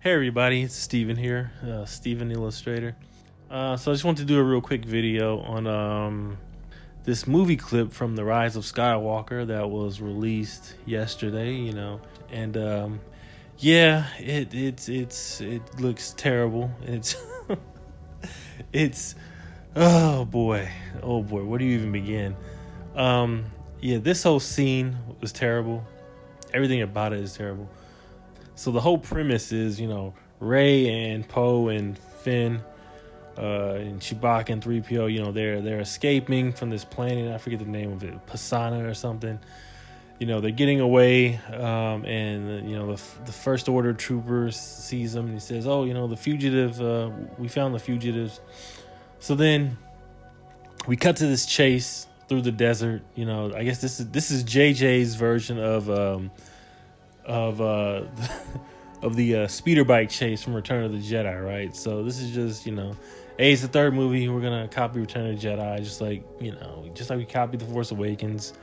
Hey everybody, it's Steven here, Steven Illustrator. So I just want to do a real quick video on this movie clip from the Rise of Skywalker that was released yesterday. And it looks terrible. It's oh boy, where do you even begin? This whole scene was terrible. Everything about it is terrible. So the whole premise is, Rey and Poe and Finn and Chewbacca and 3PO, they're escaping from this planet. I forget the name of it, Pisana or something. They're getting away, and the First Order trooper sees them and he says, "Oh, the fugitive. We found the fugitives." So then we cut to this chase through the desert. I guess this is JJ's version of the speeder bike chase from Return of the Jedi, right? So this is just, it's the third movie. We're gonna copy Return of the Jedi, just like we copied The Force Awakens.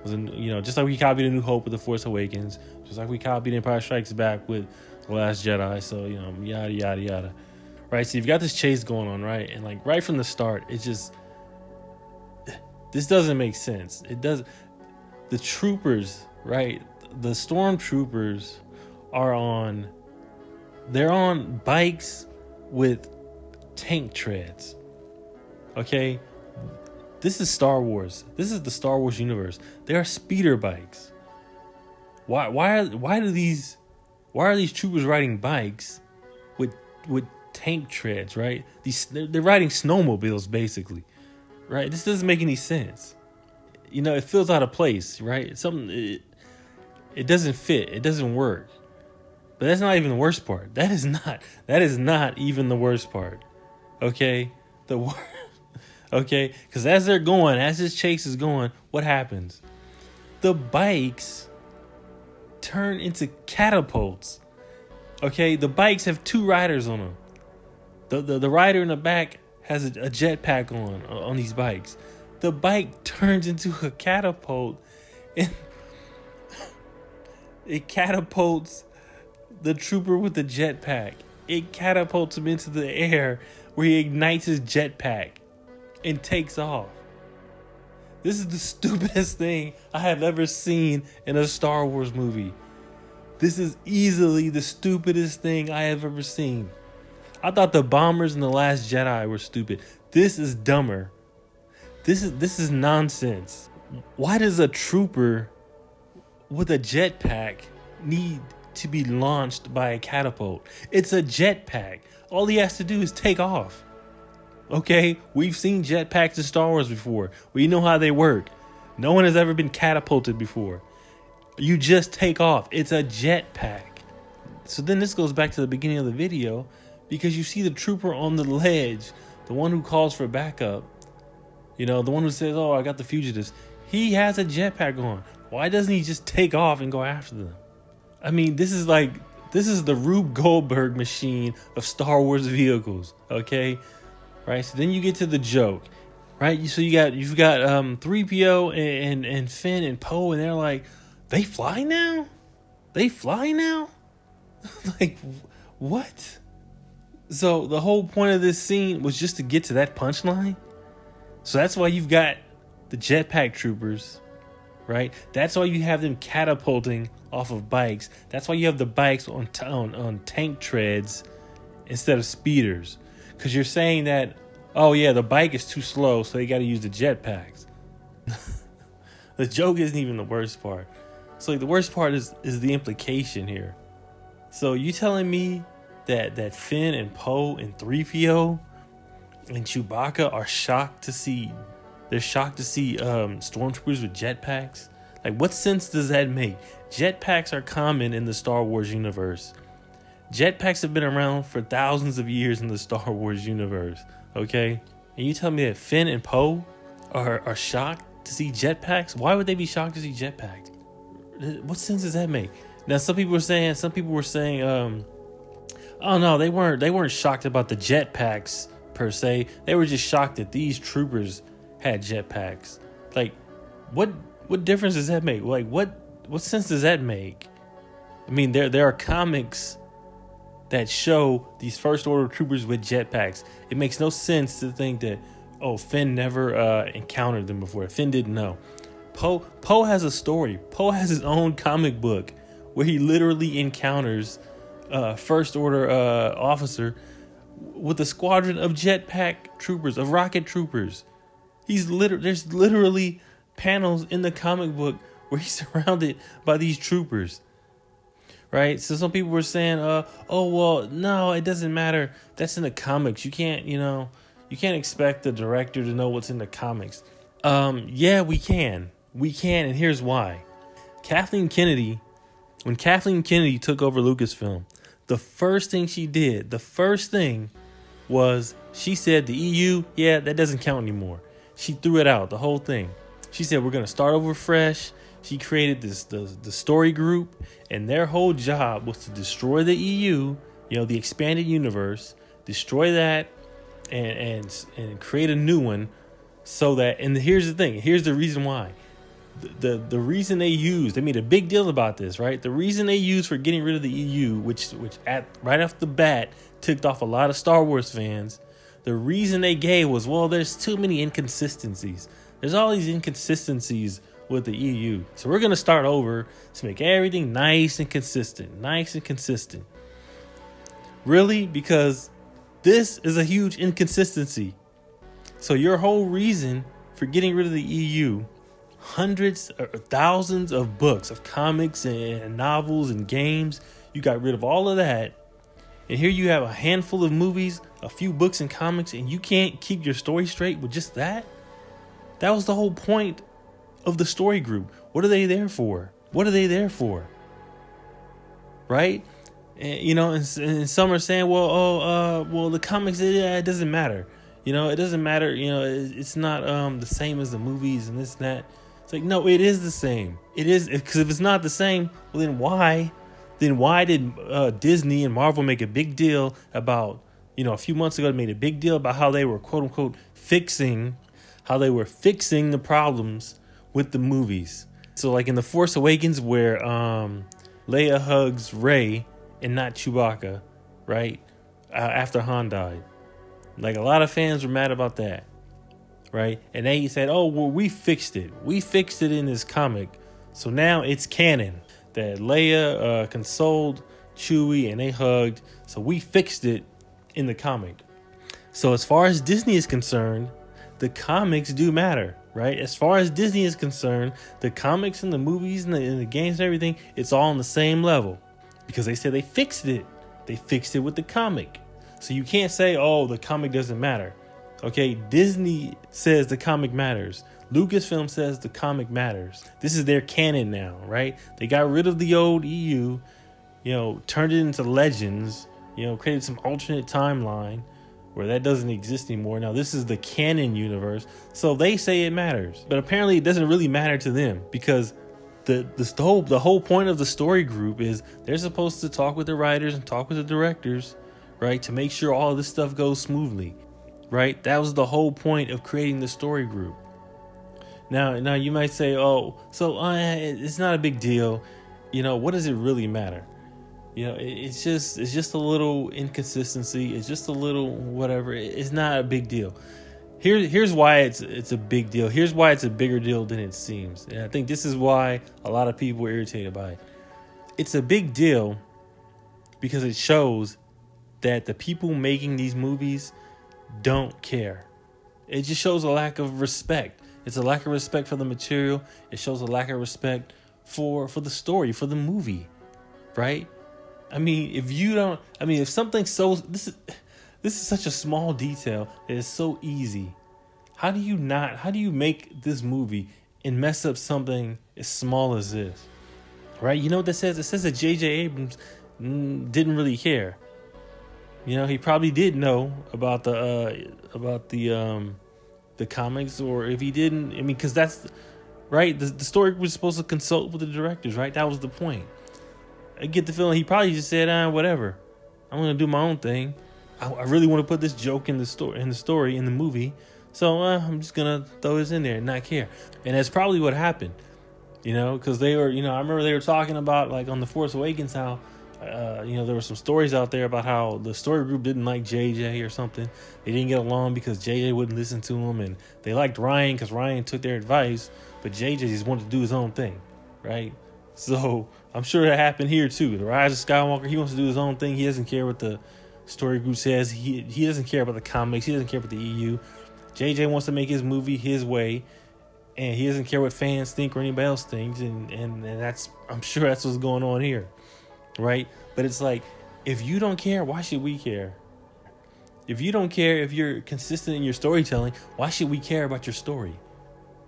Just like we copied A New Hope with The Force Awakens, just like we copied Empire Strikes Back with The Last Jedi. So yada yada yada, right? So you've got this chase going on, right? And like right from the start, it's just this doesn't make sense. It does. The troopers, right? The stormtroopers they're on bikes with tank treads. Okay? This is Star Wars. This is the Star Wars universe. They are speeder bikes. Why are these troopers riding bikes with tank treads, right? They're riding snowmobiles basically. Right? This doesn't make any sense. It feels out of place, right? It doesn't fit. It doesn't work. But that's not even the worst part. That is not even the worst part. Okay? Okay? Because as this chase is going, what happens? The bikes turn into catapults. Okay? The bikes have two riders on them. The rider in the back has a jetpack on these bikes. The bike turns into a catapult and it catapults the trooper with the jetpack. It catapults him into the air where he ignites his jetpack and takes off. This is the stupidest thing I have ever seen in a Star Wars movie. This is easily the stupidest thing I have ever seen. I thought the bombers in The Last Jedi were stupid. This is dumber. This is nonsense. Why does a trooper with a jetpack need to be launched by a catapult? It's a jetpack. All he has to do is take off. Okay? We've seen jetpacks in Star Wars before. We know how they work. No one has ever been catapulted before. You just take off. It's a jetpack. So then this goes back to the beginning of the video, because you see the trooper on the ledge, the one who calls for backup. The one who says, "Oh, I got the fugitives." He has a jetpack on. Why doesn't he just take off and go after them? I mean, this is the Rube Goldberg machine of Star Wars vehicles, okay? Right? So then you get to the joke, right? So you've got 3PO and Finn and Poe, and they're like, "They fly now? They fly now?" Like, what? So the whole point of this scene was just to get to that punchline. So that's why you've got the jetpack troopers, right? That's why you have them catapulting off of bikes. That's why you have the bikes on tank treads instead of speeders. Because you're saying that, oh yeah, the bike is too slow, so they got to use the jetpacks. The joke isn't even the worst part. So the worst part is the implication here. So you telling me that Finn and Poe and 3PO and Chewbacca are shocked to see stormtroopers with jetpacks? Like, what sense does that make? Jetpacks are common in the Star Wars universe. Jetpacks have been around for thousands of years in the Star Wars universe, okay? And you tell me that Finn and Poe are shocked to see jetpacks? Why would they be shocked to see jetpacks? What sense does that make? Now, some people were saying, oh no, they weren't shocked about the jetpacks per se. They were just shocked that these troopers had jetpacks. Like, what difference does that make? Like, what sense does that make? I mean, there are comics that show these First Order troopers with jetpacks. It makes no sense to think that, oh, Finn never encountered them before. Finn didn't know. Poe has a story. Poe has his own comic book where he literally encounters First Order officer with a squadron of jetpack troopers, of rocket troopers. There's literally panels in the comic book where he's surrounded by these troopers. Right? So some people were saying, oh, well, no, it doesn't matter. That's in the comics. You can't expect the director to know what's in the comics. Yeah, we can. We can, and here's why. When Kathleen Kennedy took over Lucasfilm, the first thing was she said the EU, yeah, that doesn't count anymore. She threw it out, the whole thing. She said, we're going to start over fresh. She created the story group, and their whole job was to destroy the EU, the expanded universe, destroy that, and create a new one, so that. And here's the thing. Here's the reason why. The reason they made a big deal about this, right? The reason they used for getting rid of the EU, which right off the bat ticked off a lot of Star Wars fans. The reason they gave was, well, there's too many inconsistencies. There's all these inconsistencies with the EU. So we're going to start over to make everything nice and consistent. Really? Because this is a huge inconsistency. So your whole reason for getting rid of the EU, hundreds or thousands of books, of comics and novels and games, you got rid of all of that. And here you have a handful of movies, a few books and comics, and you can't keep your story straight with just that? That was the whole point of the story group. What are they there for? Right? And, and some are saying, well, the comics, it doesn't matter. It doesn't matter. It's not the same as the movies and this and that. It's like, no, it is the same. It is, because if it's not the same, well, then why? Then why did Disney and Marvel make a big deal about, a few months ago, they made a big deal about how they were, quote unquote, fixing the problems with the movies. So like in The Force Awakens, where Leia hugs Rey and not Chewbacca, right? After Han died. Like, a lot of fans were mad about that, right? And they said, oh, well, we fixed it. We fixed it in this comic. So now it's canon that Leia consoled Chewie and they hugged. So we fixed it in the comic. So as far as Disney is concerned, the comics do matter, right? As far as Disney is concerned, the comics and the movies and the games and everything, it's all on the same level. Because they said they fixed it. They fixed it with the comic. So you can't say, oh, the comic doesn't matter. Okay, Disney says the comic matters. Lucasfilm says the comic matters. This is their canon now, right? They got rid of the old EU, turned it into Legends, created some alternate timeline where that doesn't exist anymore. Now this is the canon universe. So they say it matters. But apparently it doesn't really matter to them, because the whole point of the story group is they're supposed to talk with the writers and talk with the directors, right, to make sure all this stuff goes smoothly, right? That was the whole point of creating the story group. Now you might say, oh, so it's not a big deal. What does it really matter? It's just a little inconsistency. It's just a little whatever. It's not a big deal. Here's why it's a big deal. Here's why it's a bigger deal than it seems. And I think this is why a lot of people are irritated by it. It's a big deal because it shows that the people making these movies don't care. It just shows a lack of respect. It's a lack of respect for the material. It shows a lack of respect for the story, for the movie, right? If something's so, this is such a small detail that is so easy. How do you make this movie and mess up something as small as this, right? You know what that says? It says that J.J. Abrams didn't really care. He probably did know about the comics, or if he didn't, because that's right. The story was supposed to consult with the directors, right? That was the point. I get the feeling he probably just said, whatever. I'm gonna do my own thing. I really want to put this joke in the story in the movie, so I'm just gonna throw this in there and not care. And that's probably what happened, because they were, I remember they were talking about, like, on The Force Awakens, how, There were some stories out there about how the story group didn't like JJ or something. They didn't get along because JJ wouldn't listen to him, and they liked Ryan because Ryan took their advice, but JJ just wanted to do his own thing, right? So I'm sure that happened here too. The Rise of Skywalker, he wants to do his own thing. He doesn't care what the story group says. He doesn't care about the comics. He doesn't care about the EU. JJ wants to make his movie his way, and he doesn't care what fans think or anybody else thinks, and that's, I'm sure that's what's going on here. Right? But it's like, if you don't care, why should we care? If you don't care, if you're consistent in your storytelling, why should we care about your story?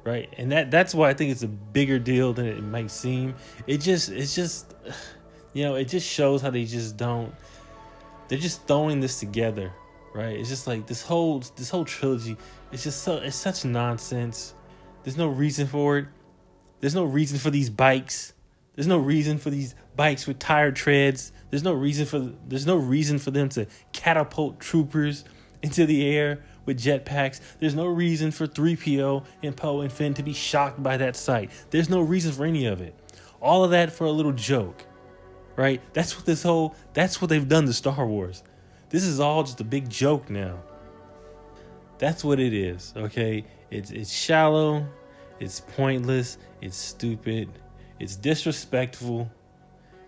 Right? And that's why I think it's a bigger deal than it might seem. It's just it just shows how they're just throwing this together, right? It's just like this whole trilogy, it's such nonsense. There's no reason for it. There's no reason for these bikes. There's no reason for these bikes with tire treads. There's no reason for them to catapult troopers into the air with jetpacks. There's no reason for 3PO and Poe and Finn to be shocked by that sight. There's no reason for any of it. All of that for a little joke, right? That's what they've done to Star Wars. This is all just a big joke now. That's what it is, okay? It's shallow, it's pointless, it's stupid, it's disrespectful,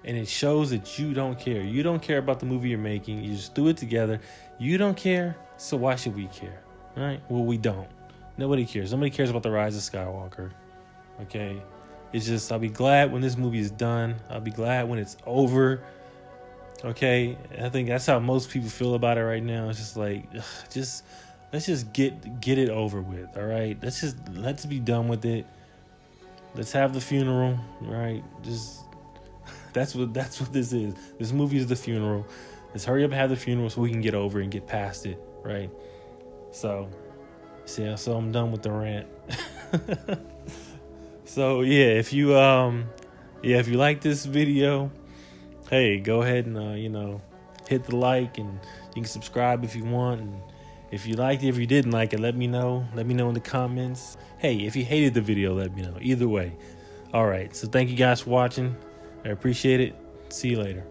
and it shows that you don't care. You don't care about the movie you're making. You just threw it together. You don't care, so why should we care? All right? Well, we don't. Nobody cares. Nobody cares about the Rise of Skywalker. Okay? It's just, I'll be glad when this movie is done. I'll be glad when it's over. Okay? I think that's how most people feel about it right now. It's just like, let's just get it over with. All right? Let's be done with it. Let's have the funeral, right? That's what this is. This movie is the funeral. Let's hurry up and have the funeral so we can get over and get past it, right? So I'm done with the rant. So if you like this video, hey, go ahead and hit the like, and you can subscribe if you want. And if you liked it, if you didn't like it, let me know. Let me know in the comments. Hey, if you hated the video, let me know. Either way. All right. So thank you guys for watching. I appreciate it. See you later.